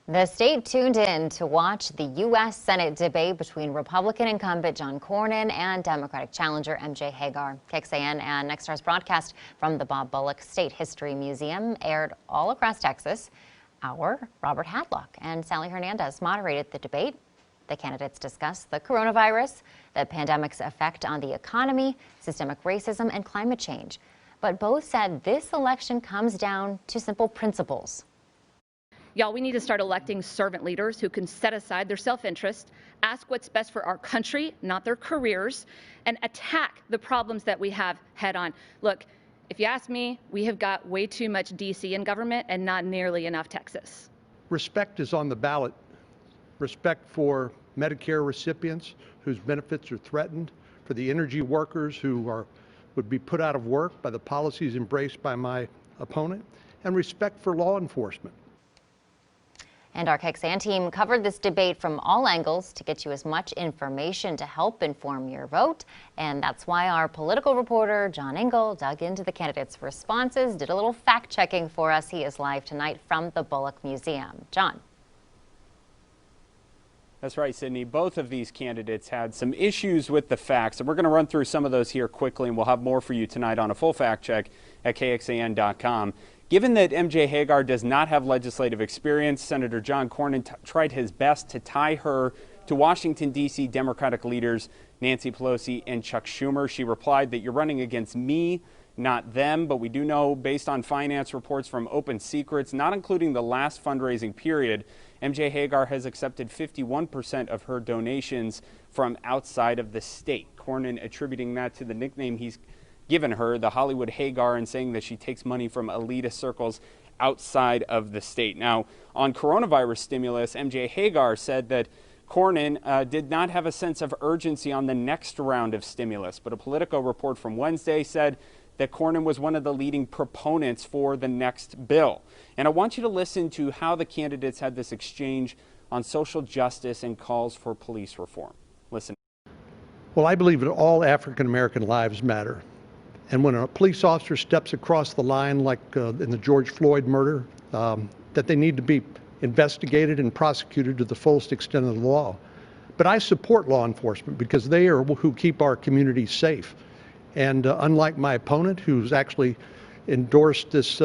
The state tuned in to watch the U.S. Senate debate between Republican incumbent John Cornyn and Democratic challenger MJ Hagar. KXAN and Nexstar's broadcast from the Bob Bullock State History Museum aired all across Texas. Our Robert Hadlock and Sally Hernandez moderated the debate. The candidates discussed the coronavirus, the pandemic's effect on the economy, systemic racism, and climate change. But both said this election comes down to simple principles. Y'all, we need to start electing servant leaders who can set aside their self-interest, ask what's best for our country, not their careers, and attack the problems that we have head on. Look, if you ask me, we have got way too much D.C. in government and not nearly enough Texas. Respect is on the ballot. Respect for Medicare recipients whose benefits are threatened, for the energy workers who would be put out of work by the policies embraced by my opponent, and respect for law enforcement. And our KXAN team covered this debate from all angles to get you as much information to help inform your vote. And that's why our political reporter, John Engel, dug into the candidates' responses, did a little fact-checking for us. He is live tonight from the Bullock Museum. John. That's right, Sydney. Both of these candidates had some issues with the facts, and we're going to run through some of those here quickly, and we'll have more for you tonight on a full fact check at KXAN.com. Given that MJ Hagar does not have legislative experience, Senator John Cornyn tried his best to tie her to Washington, D.C. Democratic leaders Nancy Pelosi and Chuck Schumer. She replied that you're running against me, not them, but we do know, based on finance reports from Open Secrets, not including the last fundraising period, MJ Hagar has accepted 51% of her donations from outside of the state. Cornyn attributing that to the nickname he's given her, the Hollywood Hagar, and saying that she takes money from elitist circles outside of the state. Now, on coronavirus stimulus, MJ Hagar said that Cornyn did not have a sense of urgency on the next round of stimulus, but a Politico report from Wednesday said that Cornyn was one of the leading proponents for the next bill. And I want you to listen to how the candidates had this exchange on social justice and calls for police reform. Listen. Well, I believe that all African American lives matter. And when a police officer steps across the line, like in the George Floyd murder, that they need to be investigated and prosecuted to the fullest extent of the law. But I support law enforcement because they are who keep our communities safe. And unlike my opponent, who's actually endorsed this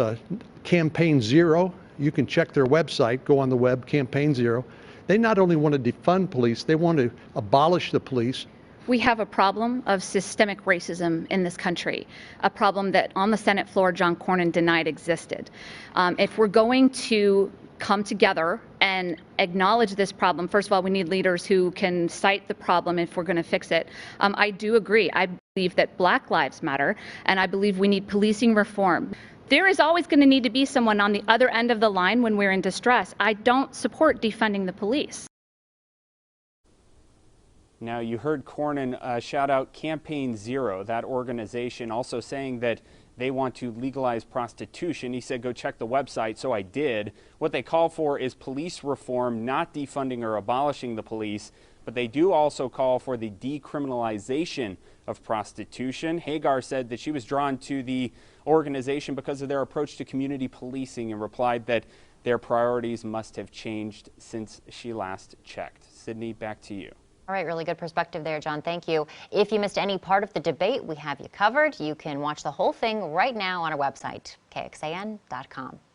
Campaign Zero, you can check their website, go on the web, Campaign Zero. They not only want to defund police, they want to abolish the police. We have a problem of systemic racism in this country, a problem that on the Senate floor John Cornyn denied existed. If we're going to come together and acknowledge this problem, first of all, we need leaders who can cite the problem if we're going to fix it. I do agree. I believe that Black lives matter, and I believe we need policing reform. There is always going to need to be someone on the other end of the line when we're in distress. I don't support defunding the police. Now, you heard Cornyn shout out Campaign Zero, that organization, also saying that they want to legalize prostitution. He said, go check the website, so I did. What they call for is police reform, not defunding or abolishing the police, but they do also call for the decriminalization of prostitution. Hagar said that she was drawn to the organization because of their approach to community policing and replied that their priorities must have changed since she last checked. Sydney, back to you. All right, really good perspective there, John. Thank you. If you missed any part of the debate, we have you covered. You can watch the whole thing right now on our website, KXAN.com.